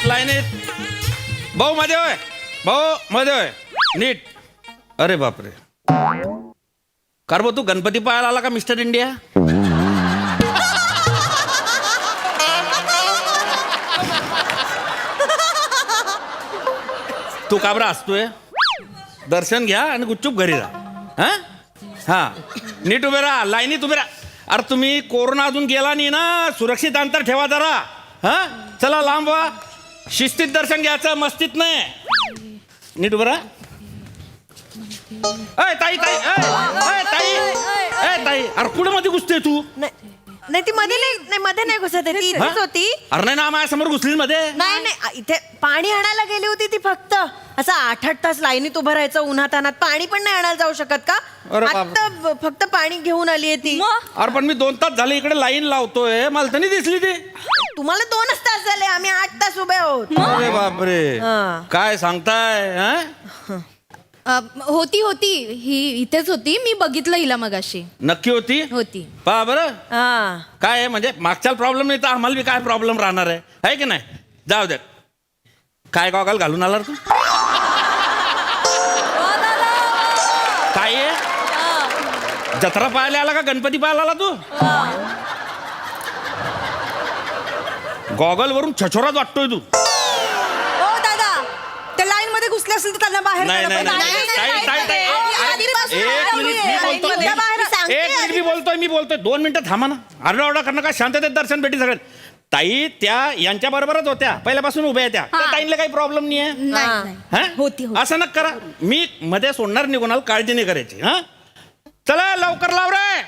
लाईनीत भाऊ मध्ये होय, भाऊ मध्ये होय, नीट. अरे बापरे, कार भाऊ तू गणपती पाहायला आला का मिस्टर इंडिया? तू का बरं असतोय? दर्शन घ्या आणि गुपचूप घरी राहा. हा नीट उभे राहा, लाईनीत उभे राहा. अरे तुम्ही कोरोना अजून गेला नाही ना, सुरक्षित अंतर ठेवा जरा. हा चला लांब व्हा, शिस्तीत दर्शन घ्यायचं, मस्तीत नाही. नीट उभे राहा. ताई ताई ताई ताई, अरे कुठे मध्ये घुसते तू? नाही ती मध्ये नाही, मध्ये नाही घुसत आहे, ती इथेच होती. अरे नाही ना, माझ्यासमोर घुसली मध्ये. नाही नाही, इथे पाणी आणायला गेली होती ती. फक्त असं 8-8 तास लाईनीत उभं राहायचं उन्हात अनात. पाणी पण नाही आणायला जाऊ शकत का? आता फक्त पाणी घेऊन आली आहे ती. अरे पण मी 2 तास झाले इकडे लाईन लावतोय, मला तर नाही दिसली ती. तुम्हाला 2च तास झाले, आम्ही 8 तास उभे आहोत. अरे बापरे, काय सांगताय? होती होती, ही इथेच होती, मी बघितलं हिला मगाशी. नक्की होती? होती. पहा बरं हा काय आहे, म्हणजे मागच्या प्रॉब्लेम नाही तर आम्हाला बी काय प्रॉब्लेम राहणार आहे की नाही? जाऊ दे. काय गॉगल घालून आला तू? काय आहे, जत्रा पाहायला आला का गणपती पाहायला आला तू? गॉगल वरून छछोराच वाटतोय तू. ओ दादा, ते लाईन मध्ये घुसले असेल तर त्यांना बाहेर नाही नाही नाही, मी बोलतोय 2 मिनिटं थांबा ना. आरडाओरडा करणं का, शांततेत दर्शन भेटी सगळ्यात. ताई त्या यांच्या बरोबरच होत्या, पहिल्यापासून उभ्या त्या ताईंना काही प्रॉब्लेम नाही आहे. होती असं नका करा, मी मध्ये सोडणार नाही कोणाला, काळजी नाही करायची. हा चला लवकर लाव रे.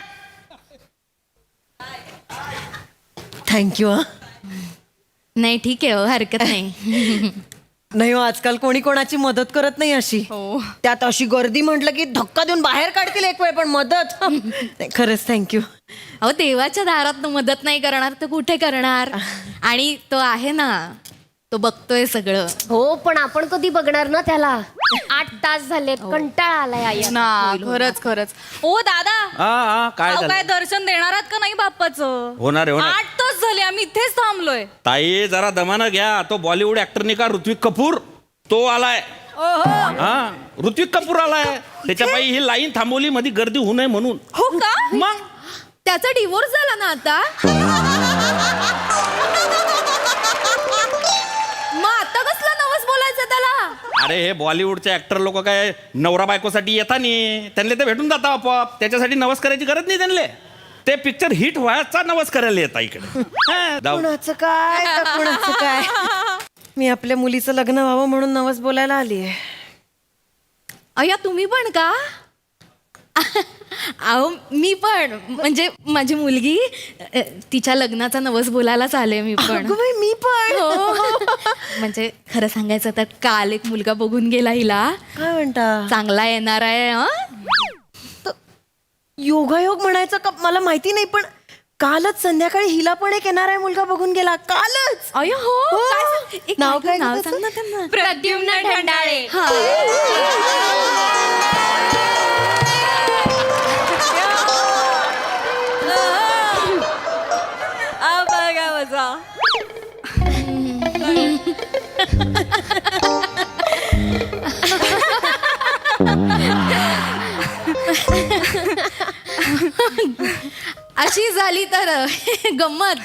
थँक्यू. नाही ठीक आहे, हरकत नाही. नाही हो, आजकाल कोणी कोणाची मदत करत नाही अशी. त्यात अशी गर्दी म्हटलं की धक्का देऊन बाहेर काढतील एक वेळ, पण मदत नाही. खरंच थँक्यू. अहो देवाच्या दारात मदत नाही करणार तर कुठे करणार? आणि तो आहे ना, तो बघतोय सगळं. हो, पण आपण कधी बघणार ना त्याला? 8 तास झालेत, कंटाळा आलाय आई. ना खरंच खरंच. ओ दादा, काय काय झालं? दर्शन देणार आहात का नाही बाप्पाचं? होणार आहे, होणार. 8 तास झाले आम्ही इथेच थांबलोय. ताई जरा दमानं घ्या. तो बॉलिवूड ऍक्टर नाही का, ऋत्विक कपूर, तो आलाय. हा ऋत्विक कपूर आलाय. त्याच्या पायी ही लाईन थांबवली, मध्ये गर्दी होऊ नये म्हणून. हो का? मग त्याचा डिवोर्स झाला ना आता. मग आता कसला नवस बोलायचं त्याला? अरे हे बॉलिवूडचे ऍक्टर लोक काय नवरा बायकोसाठी येता नाही, त्यांना ते भेटून जाता आपोआप. त्याच्यासाठी नवस करायची गरज नाही त्यांना. ते पिक्चर हिट व्हायचा नवस करायला येता इकडे. कुणाचं काय तर कुणाचं काय. मी आपल्या मुलीचं लग्न व्हावं म्हणून नवस बोलायला आली आहे. अय्या तुम्ही पण का? अहो मी पण, म्हणजे माझी मुलगी, तिच्या लग्नाचा नवस बोलायलाच आले मी पण. अगं बाई, मी पण. म्हणजे खरं सांगायचं तर काल एक मुलगा बघून गेला हिला. काय म्हणता? चांगला येणार आहे. योगायोग म्हणायचं का मला माहिती नाही, पण कालच संध्याकाळी हिला पण एक येणार आहे मुलगा बघून गेला. कालच. अय्या हो. एक नाव काय नाव त्याचं? सांग ना त्यांना. प्रद्युम्न ढंडाळे. बघा मजा. अशी झाली तर गंमत.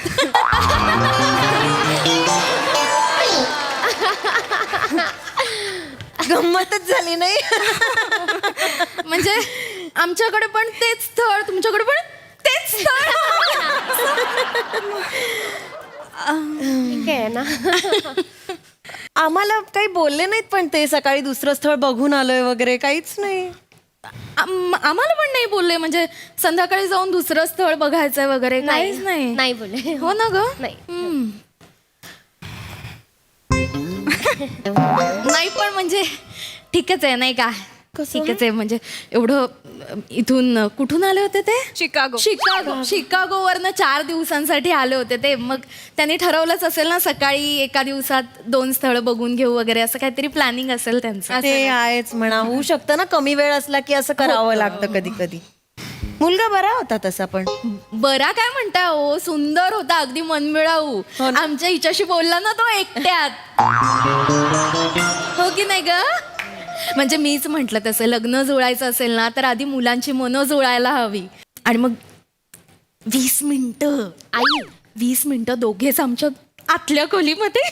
गंमतच झाली नाही. म्हणजे आमच्याकडे पण तेच स्थळ, तुमच्याकडे पण तेच स्थळ. ठीक आहे ना. आम्हाला काही बोलले नाहीत, पण ते सकाळी दुसरं स्थळ बघून आलोय वगैरे काहीच नाही. आम्हाला पण नाही बोलले, म्हणजे संध्याकाळी जाऊन दुसरं स्थळ बघायचंय वगैरे काहीच नाही. नाही बोले. हो ना ग. नाही. नाही पण म्हणजे ठीकच आहे नाही का? ठीकच आहे. म्हणजे एवढं इथून कुठून आले होते ते? शिकागो वरनं 4 दिवसांसाठी आले होते ते. मग त्यांनी ठरवलंच असेल ना, सकाळी एका दिवसात 2 स्थळ बघून घेऊ वगैरे, असं काहीतरी प्लॅनिंग असेल त्यांचं. ते आहेच म्हणा. होऊ शकतं ना, कमी वेळ असला की असं करावं लागतं कधी कधी. मुलगा बरा होता तसा पण. बरा काय म्हणता हो, सुंदर होता, अगदी मनमिळाऊ. हो ना? आमच्या हिच्याशी बोलला ना तो एकट्यात. हो की नाही ग? म्हणजे मीच म्हंटल तसं लग्न जुळायचं असेल ना तर आधी मुलांची मनं जुळायला हवी. आणि मग 20 मिनिटं आई 20 मिनिटं दोघेच आमच्या आतल्या खोलीमध्ये.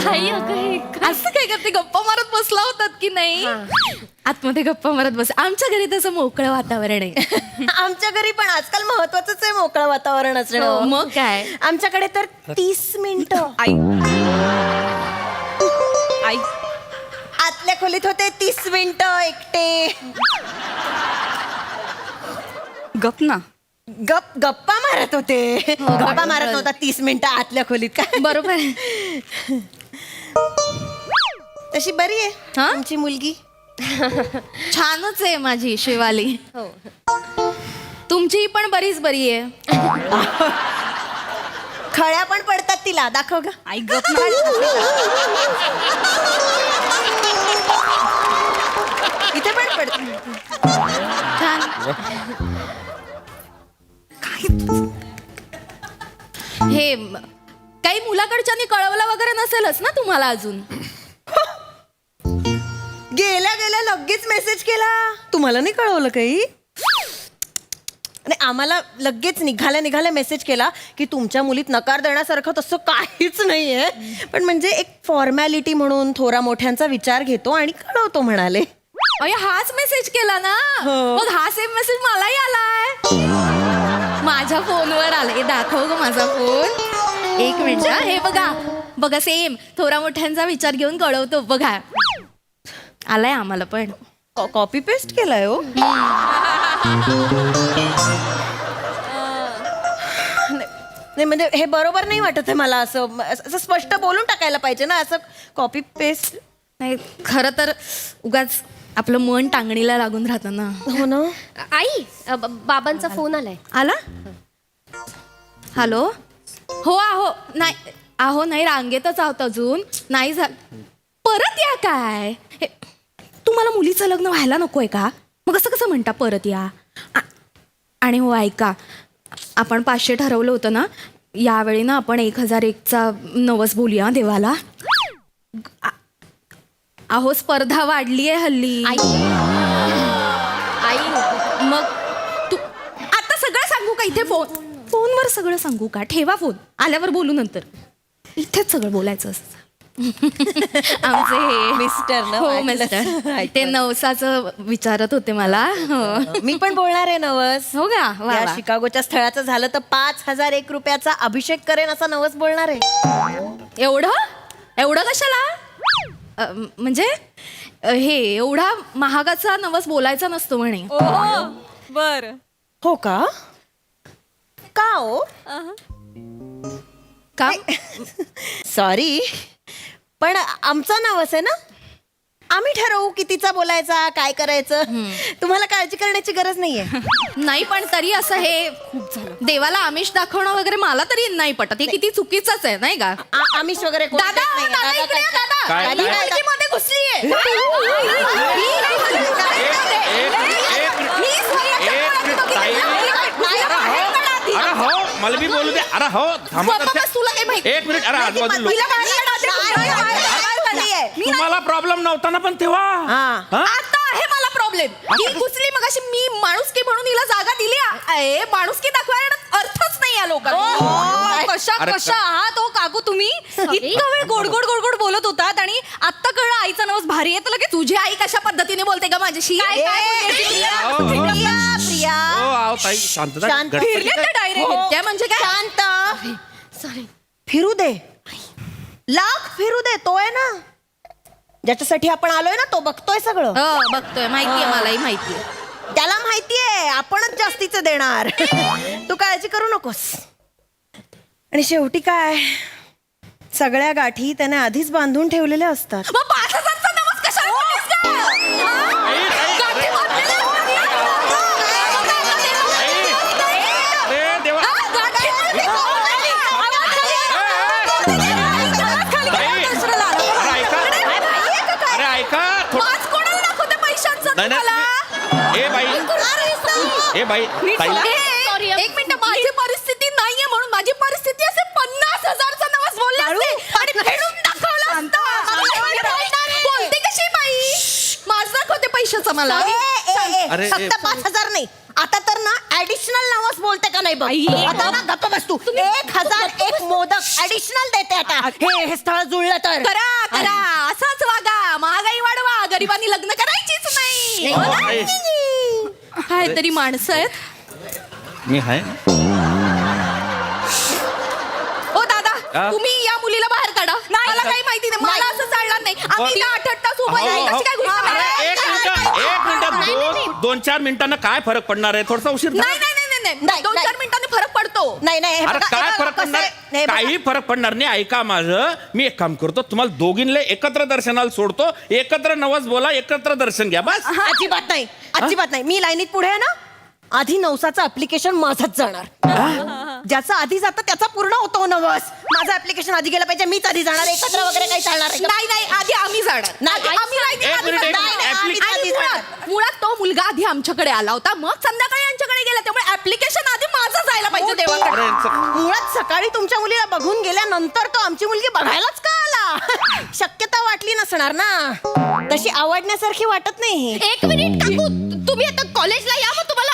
आई अगं हे काय? असं काय करते, गप्पा मारत बसला होतात की नाही? आतमध्ये गप्पा मारत बस. आमच्या घरी तसं मोकळं वातावरण आहे. आमच्या घरी पण आजकाल महत्वाचंच आहे मोकळं वातावरण असणं. मग काय? आमच्याकडे तर 30 मिनिटं. आई आतल्या खोलीत होते 30 मिनिटं एकटे. गप ना. गप्पा मारत होते. गप्पा मारत नव्हता 30 मिनिटं आतल्या खोलीत काय. बरोबर. तशी बरी आहे हा? आमची मुलगी. छानच आहे माझी शिवाली. हो. तुमची पण बरीच बरी आहे. खळ्या पण पडतात तिला. दाखव ग. आई गप ना. इथे पण पडतात. छान. हे काही मुलाकडच्यानी कळवलं वगैरे नसेलच ना तुम्हाला अजून? गेल्या गेल्या लगेच मेसेज केला. तुम्हाला नाही कळवलं काही? आणि आम्हाला लगेच निघाल्या मेसेज केला की तुमच्या मुलीत नकार देण्यासारखं तसं काहीच नाहीये, पण म्हणजे एक फॉर्मॅलिटी म्हणून थोरा मोठ्यांचा विचार घेतो आणि कळवतो म्हणाले. अरे हाच मेसेज केला ना? मग हा सेम मेसेज मलाही आलाय. माझ्या फोनवर आलाय. दाखव ग माझा फोन. एक मिनिट हा. हे बघा बघा, सेम थोरा मोठ्यांचा विचार घेऊन कळवतो बघा. आलाय आम्हाला पण. कॉपी पेस्ट केलाय हो. नाही म्हणजे हे बरोबर नाही वाटत आहे मला. असं स्पष्ट बोलून टाकायला पाहिजे ना. असं कॉपी पेस्ट. नाही, खरं तर उगाच आपलं मन टांगणीला लागून राहतं ना. हो ना. आई बाबांचा फोन आलाय. आला? हॅलो. हो आहो. नाही आहो नाही, रांगेतच आहोत अजून. नाही परत या काय? तुम्हाला मुलीचं लग्न व्हायला नकोय का? मग असं कसं म्हणता परत या? आणि हो ऐका, आपण 500 ठरवलं होतं ना, यावेळी ना आपण 1001चा नवस बोलूया देवाला. अहो स्पर्धा वाढली आहे हल्ली. आई मग तू आता सगळं सांगू का इथे? फोनवर सगळं सांगू का? ठेवा फोन, आल्यावर बोलू नंतर. इथेच सगळं बोलायचं असतं. आमचे हे मिस्टर ना. हो वाटलं. मिस्टर ते नवसाचं विचारत होते मला. हो. मी पण बोलणार आहे नवस. हो का? वा या वा. शिकागोच्या स्थळाचं झालं तर 5001 रुपयाचा अभिषेक करेन असा नवस बोलणार आहे. एवढं कशाला? म्हणजे हे एवढा महागाचा नवस बोलायचा नसतो म्हणे. बर. हो का? का हो? का? सॉरी, पण आमचा नवस आहे ना. आम्ही ठरवू कितीचा बोलायचा, काय करायचं. तुम्हाला काळजी करण्याची गरज नाहीये. नाही पण तरी असं हे देवाला आमिष दाखवणं वगैरे मला तरी नाही पटत. हे किती चुकीचंच आहे नाही का? आमिष वगैरे कोण दादा देत नाहीये. दादा दादा इकडे या, काय- दादा. काय- ही काय? मुलगीमध्ये घुसलीये. एक मिनिट ताई. अरे हो, मला बी बोलू दे. अरे हो, थांबा बाबा, दर्शन. तुला काय माहिती? एक मिनिट. अरे आजूबाजूला तिला काय माहिती? तुम्हाला प्रॉब्लेम नव्हता ना पण तेव्हा. हा? आता आहे मला प्रॉब्लेम. ही घुसली मग अशी मी माणुसकी म्हणून हिला जागा दिली. ए, माणुसकी दाखवायला अर्थच नाही या लोकांना. कशा अरे कशा आहात हो काकू तुम्ही? इतका वेळ गोड गोड गोड गोड बोलत होतात आणि आता कळलं आईचा नवस भारी आहे. तर लगेच तुझी आई कशा पद्धतीने बोलते का माझ्याशी? प्रिया हो आहो ताई, शांतता. शांत. गणपती फिरले काय- का डायरेक्ट? हो. त्या म्हणजे काय? शांत. सॉरी. फिरू दे. लाख फिरू दे. तो आहे ना ज्याच्यासाठी आपण आलोय ना, तो बघतोय सगळं. हो बघतोय, माहितीये, मलाही माहितीये. त्याला माहितीये आपणच जास्तीचं देणार. तू काळजी करू नकोस. आणि शेवटी काय, सगळ्या गाठी त्याने आधीच बांधून ठेवलेल्या असतात. मग 5000चा नवस कशाला बोललीस का? गाठी बांधलेल्या अरे देवा. गाठी बांधलेल्या. अरे ऐका. अरे ऐका. वाच कोणाला दाखवते पैशांचा नाही, तुम्हाला? नाही. ए बाई. ए बाई ताईला Sorry, एक मिनिट, माझी परिस्थिती नाहीये म्हणून माझी परिस्थिती असे 50,000चा नवस बोलले असते आणि फेडून दाखवलं असतं. बोलते कशी बाई? माझं दाखवते पैशाचं मला. अरे, फक्त 5,000 नाही, आता तर ना ऍडिशनल नावच बोलते का नाही बघ. आता ना गप्प बस तू. 1,001 मोदक ऍडिशनल देते आता. हे स्थळ जुळलं तर. करा करा, असंच वागा, महागाई वाढवा, गरिबांनी लग्न करायचीच नाही. काय तरी माणसं आहेत. मी आहे. ओ दादा, हा? तुम्ही या मुलीला बाहेर काढा. मला काही माहिती नाही, मला असं चालणार नाही. आम्ही ना 8 तास उभं राहू. कशी काय गोष्ट अरे, आहे? एक मिनिट 2-4 मिनिटांना काय फरक पडणार आहे? थोडासा उशीर नाही नाही नाही नाही, नाही, 2-4 नाही. मिनिटांनी फरक पडतो. नाही नाही हे अरे बघा, काय हे बघा, फरक कसं पडणार? आहे? नाही, बघा. काही फरक पडणार नाही. ऐका माझं, मी एक काम करतो, तुम्हाला दोघींना एकत्र दर्शनाला सोडतो, एकत्र नवस बोला, एकत्र दर्शन घ्या बस. अजिबात नाही, अजिबात नाही. मी लाईनीत पुढे आहे ना, आधी नवसाचं ऍप्लिकेशन माझंच जाणार. ज्याचा आधी जातं त्याचा पूर्ण होतो नवस. माझं ऍप्लिकेशन आधी गेलं पाहिजे, मीच आधी जाणार. एकत्र वगैरे काही चालणार आहे का? नाही नाही, आधी आम्ही जाणार. नाही, आम्ही लाईनीत एक आधी मिनिट, एक जाणार. मिनिट, आणि application- मुळात तो मुलगा आधी आमच्याकडे आला होता, मग संध्याकाळी आमच्याकडे गेला, त्यामुळे ऍप्लिकेशन आधी माझं जायला पाहिजे देवाकडे. अरे, मुळात सकाळी तुमच्या मुलीला बघून गेल्यानंतर तो आमची मुलगी बघायलाच का आला? शक्यता वाटली नसणार ना. तशी आवडण्यासारखी वाटत नाही. एक मिनिट काकू, तुम्ही आता कॉलेजला या, मग तुम्हाला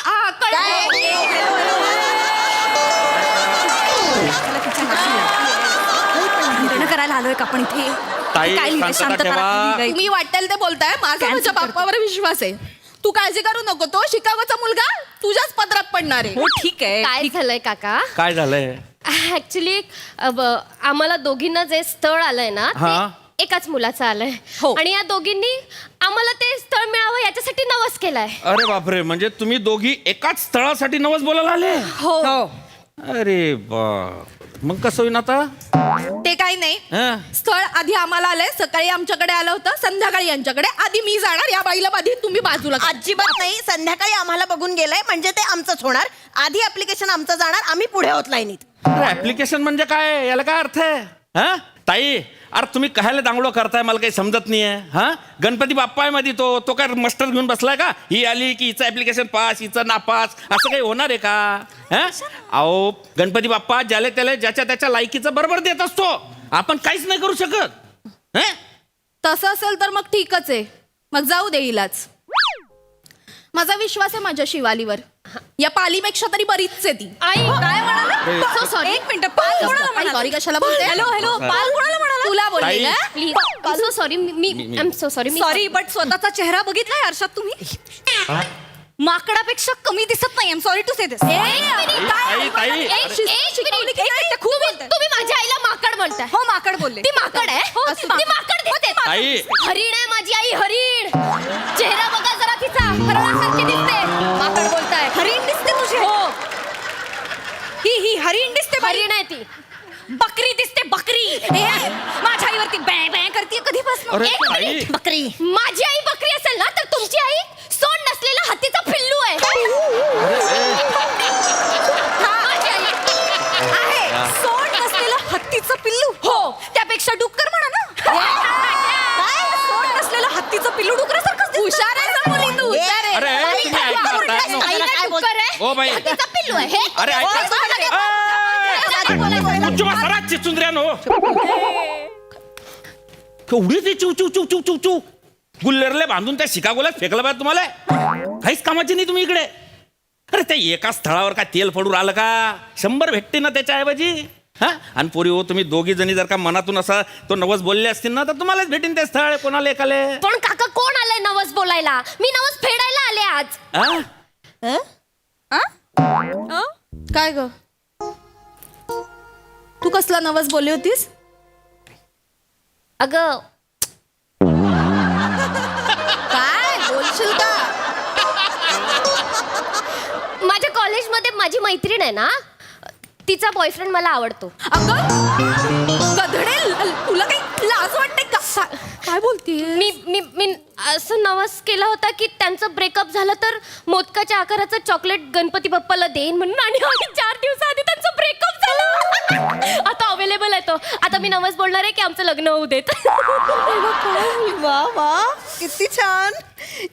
भांडणं करायला आलोय का आपण इथे? ताई, काय लिहिलंय? शांतता शांतता ठेवा. राखली. तुम्ही वाटेल ते बोलताय, माझा माझ्या बाप्पावर विश्वास आहे. तू काळजी करू नको, तो शिकागोचा मुलगा तुझ्याच पदरात पडणार आहे. हो ठीक आहे. काय झालंय काका? काय झालंय? ऍक्च्युली आम्हाला दोघींना जे स्थळ आलंय ना, हा. ते एकाच मुलाचं आलंय. हो. आणि या दोघींनी आम्हाला ते स्थळ मिळावं याच्यासाठी नवस केलाय. अरे बापरे, म्हणजे तुम्ही दोघी एकाच स्थळासाठी नवस बोलायला आले? हो, अरे बा, मग कसं होईन आता? ते काही नाही. हं? स्थळ आधी आम्हाला आलंय, सकाळी आमच्याकडे आलं होतं, संध्याकाळी यांच्याकडे. आधी मी जाणार, या बाईला आधी तुम्ही बाजूला करा. अजिबात नाही. संध्याकाळी आम्हाला बघून गेलंय म्हणजे ते आमचंच होणार. आधी ऍप्लिकेशन आमचं जाणार, आम्ही पुढे होत लाईनीत. अरे ऍप्लिकेशन म्हणजे काय? याला काय अर्थ आहे? हा ताई, अरे तुम्ही कशाला दांगडो करताय? मला काही समजत नाहीये. हा, गणपती बाप्पा आहे मध्ये, तो काय मस्टर घेऊन बसलाय का? ही आली की हिचं ऍप्लिकेशन पास, हिचं नापास, असं काही होणार आहे का? हा, अहो गणपती बाप्पा ज्याला त्याला ज्याच्या त्याच्या लायकीचं बरोबर देत असतो. आपण काहीच नाही करू शकत. हं? तसं असेल तर मग ठीकच आहे, मग जाऊ दे हिलाच. माझा विश्वास आहे माझ्या शिवालीवर. या पालीपेक्षा तरी बरीच आहे ती. आई काय म्हणाला? So sorry. एक मिनिट, पाल कोणाला म्हणाला? सॉरी कशाला बोलते? हॅलो हॅलो, पाल कोणाला म्हणाला? तुला बोलली ताई. ना? Please so sorry. Me I am so sorry. Sorry, but स्वतःचा चेहरा बघितलाय आरशात तुम्ही? माकडापेक्षा कमी दिसत नाही. एम सॉरी टू से दिस. ताई, तुम्ही माझ्या आईला माकड म्हणताय? हो, माकड बोलले. ती माकड आहे. हो, ती माकड दिसते. ताई. हरिण आहे माझी आई, हरिण. चेहरा बघा जरा तिचा, हरणासारखी दिसते. माकड बोलताय. हरिण दिसते तुझे? हो, ही हरिण दिसते. हरिण आहे ती. बकरी दिसते, बकरी. माझ्या आईवरती बॅ बॅ करते कधीपासून. अरे एक ताई. मिनिट. बकरी. माझी आई बकरी असेल ना, तर तुमची आई सोंड नसलेला हत्तीचा पिल्लू आहे. माझी आई आहे सोंड नसलेलं हत्तीचं पिल्लू. हो. त्यापेक्षा डुक्कर म्हणा ना. काय? सोंड नसलेलं हत्तीचं पिल्लू डुकरासारखंच दिसतं. हुशार आहे ना मुली तू, हुशार आहे. अरे तुम्ही ऐका ताई. आईला काय बोल- डुक्कर आहे. O by. हत्तीचा पिल्लू आहे. हे अरे ऐका. चिचुंद्र्यानो, केवढी ती चिव चिव चिव चिव चिव चिव गुल्लेरले बांधून त्या शिकागोला फेकलं पाहिजे तुम्हाला. काहीच कामाची नाही तुम्ही इकडे. अरे त्या एका स्थळावर काय तेल पडून आलं का? 100 भेटते ना त्याच्याऐवजी. हा, आणि पोरी हो, तुम्ही दोघी जणी जर का मनातून असा तो नवस बोलले असतील ना, तर तुम्हालाच भेटेन ते स्थळ. कोणाला एकाले? पण काका कोण आलंय नवस बोलायला? मी नवस फेडायला आले आज. हा? काय ग, तू कसला नवस बोलली होतीस? अगं काय बोलशील का? माझ्या कॉलेजमध्ये माझी मैत्रीण आहे ना, तिचा बॉयफ्रेंड मला आवडतो. अगं गधडे, तुला काही लाज वाटते का? काय बोलतीये? मी असं नवस केला होता की त्यांचं ब्रेकअप झालं तर मोदकाच्या आकाराचं चॉकलेट गणपती बाप्पाला देईन म्हणून. आणि 4 दिवसाआधी त्यांचं ब्रेकअप झालं. आता अवेलेबल आहे तो. आता मी नवस बोलणार आहे की आमचं लग्न होऊ देत. वा वा, किती छान.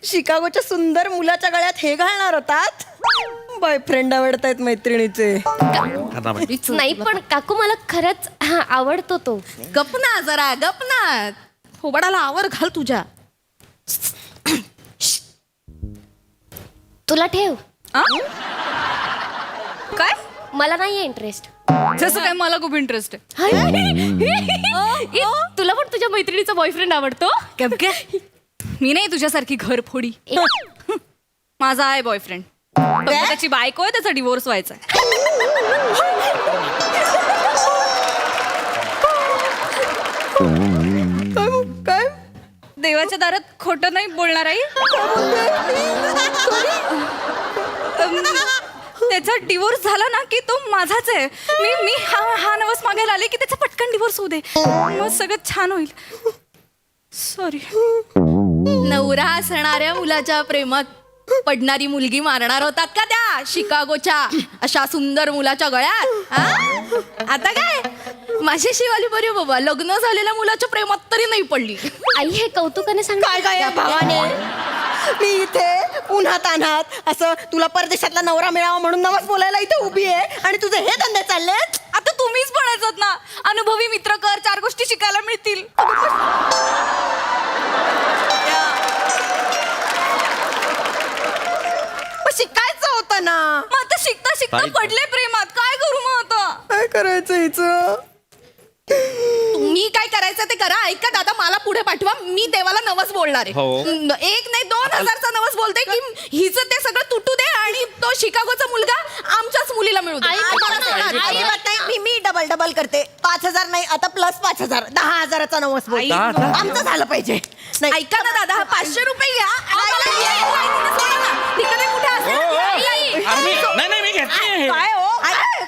शिकागोच्या सुंदर मुलाच्या गळ्यात हे घालणार होतात. बॉयफ्रेंड आवडतायत मैत्रिणीचे. नाही पण काकू मला खरंच आवडतो तो. गप ना जरा, गप ना. थोबाडाला आवर घाल तुझ्या. तुला ठेव. काय मला नाहीये इंटरेस्ट. जसं काय मला खूप इंटरेस्ट आहे. तुला पण तुझ्या मैत्रिणीचा बॉयफ्रेंड आवडतो? मी नाही तुझ्यासारखी घरफोडी. माझा आहे बॉयफ्रेंड. त्याची बायको आहे, त्याचा डिवोर्स व्हायचा आहे. काय देवाच्या दारात खोटं नाही बोलणार आई. त्याचा डिवोर्स झाला ना की तो माझाच आहे. मी हा नवस मागायला आले की त्याचा पटकन डिवोर्स होऊ दे, मग सगळं छान होईल. सॉरी. नवरा असणाऱ्या मुलाच्या प्रेमात पडणारी मुलगी मारणार होतात का त्या शिकागोच्या अशा सुंदर मुलाच्या गळ्यात? हा? आता काय माझी शिवाली बरी बाबा, लग्न झालेल्या मुलाच्या प्रेमात तरी नाही पडली. आई हे कौतुकाने सांग. काय काय या भावाने, मी इथे उन्हात अनात असं तुला परदेशातला नवरा मिळावा म्हणून नवस बोलायला इथे उभी आहे आणि तुझे हे धंदे चाललेत. आता तुम्हीच म्हणायचं ना, अनुभवी मित्र कर, 4 गोष्टी शिकायला मिळतील. शिकायचं होतं ना. मग आता शिकता शिकता ताई- पडले प्रेमात, काय करू मग आता? काय करायचं हिचं? तुम्ही काय करायचं ते करा. ऐका दादा, मला पुढे पाठवा, मी देवाला नवस बोलणार हो. आहे. 1 नाही 2000चा नवस बोलते की हिचं ते सगळं तुटू दे आणि तो शिकागोचा मुलगा आमच्याच मुलीला मिळू दे. अजिबात नाही. मी डबल करते. 5,000 नाही, आता प्लस 5,000, 10,000चा नवस बोल. 10,000? आमचं झालं पाहिजे. नाही ऐका ना दादा, हा 500 रुपये घ्या. आम्हाला लाईनीनं सोडा ना. ठिकाणी कुठे हो, असेल हो. आई. नाही मी घेत नाही. काय हो?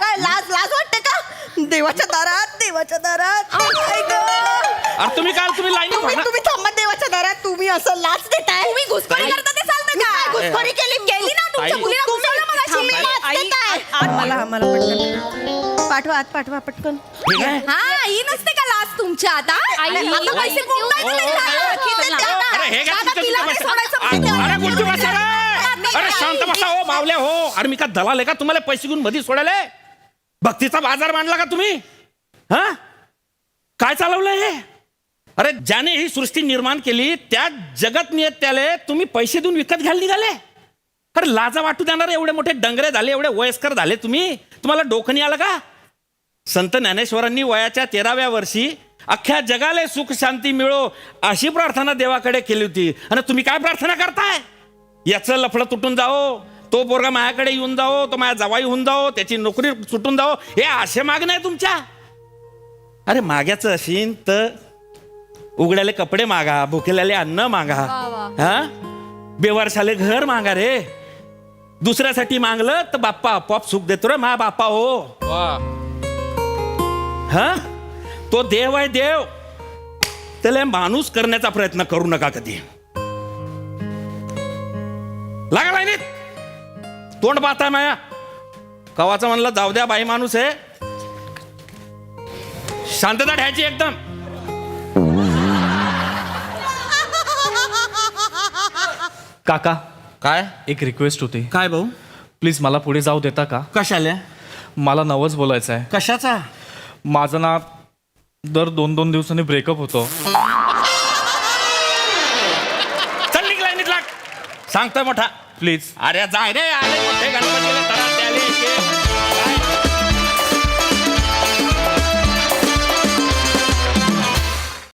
काय लाज वाटते का? देवाच्या दारात काय गं? अरे तुम्ही लाईन तुम्ही थांबा देवाच्या दारात. तुम्ही असं लाच देताय. तुम्ही घुसखोरी करता ते चालतं का? काय घुसखोरी केली ना तुमच्या ताई- मुलीला घुसवलं मगाशी. तुम्ही लाच देताय. आम्हाला पटकन पाठवा पटकन. ठीक आहे. हा, ही नसते का लाज तुमच्या आता? आई- आता पैसे आई- कोंबतायत नाही का? खिचत द्या ना. अरे हे घ्या दादा, तुमचे तिला पैसे. नाही सोडायचं म्हणजे अरे द्या. गुड्डू बसा रे. अरे शांत बसा हो बावल्या हो. अरे मी का दलाल आहे का तुम्हाला पैसे घेऊन मध्ये सोडायला? भक्तीचा बाजार मांडला का तुम्ही? हा काय चालवलं हे? अरे ज्याने ही सृष्टी निर्माण केली त्या जगत नियत्याले तुम्ही पैसे देऊन विकत घ्यायला निघाले? अरे लाजा वाटू देणार, एवढे मोठे डंगरे झाले, एवढे वयस्कर झाले तुम्ही, तुम्हाला डोकं नाही आलं का? संत ज्ञानेश्वरांनी वयाच्या 13व्या वर्षी अख्ख्या जगाला सुख शांती मिळो अशी प्रार्थना देवाकडे केली होती. आणि तुम्ही काय प्रार्थना करताय? याचं लफडं तुटून जाओ, तो पोरगा माझ्याकडे येऊन जाओ, तो माझ्या जावाई होऊन जाओ, त्याची नोकरी सुटून जाओ, हे असे मागणं आहे तुमच्या? अरे मागायचं असेल तर उघड्याले कपडे मागा, भुकेल्याले अन्न मागा, हा बेवारशाले घर मागा रे. दुसऱ्यासाठी मागलं तर बाप्पा आपोआप सुख देतो रे मा बाप्पा हो. हा तो देव आहे देव, त्याला माणूस करण्याचा प्रयत्न करू नका कधी. लागला नाही तोंड पाहताय माया कवाचं म्हणलं जाऊ द्या, बाई माणूस आहे, शांतता ठेवायची एकदम. काका, काय एक रिक्वेस्ट होती. काय भाऊ? प्लीज मला पुढे जाऊ देता का? कशाले? मला नवस बोलायचं आहे. कशाचा? माझं ना दर 2-2 दिवसांनी ब्रेकअप होतो. चल निघ लाईनीत लाग, सांगतोय मोठा. प्लीज. अरे जाय रे, आले मोठा.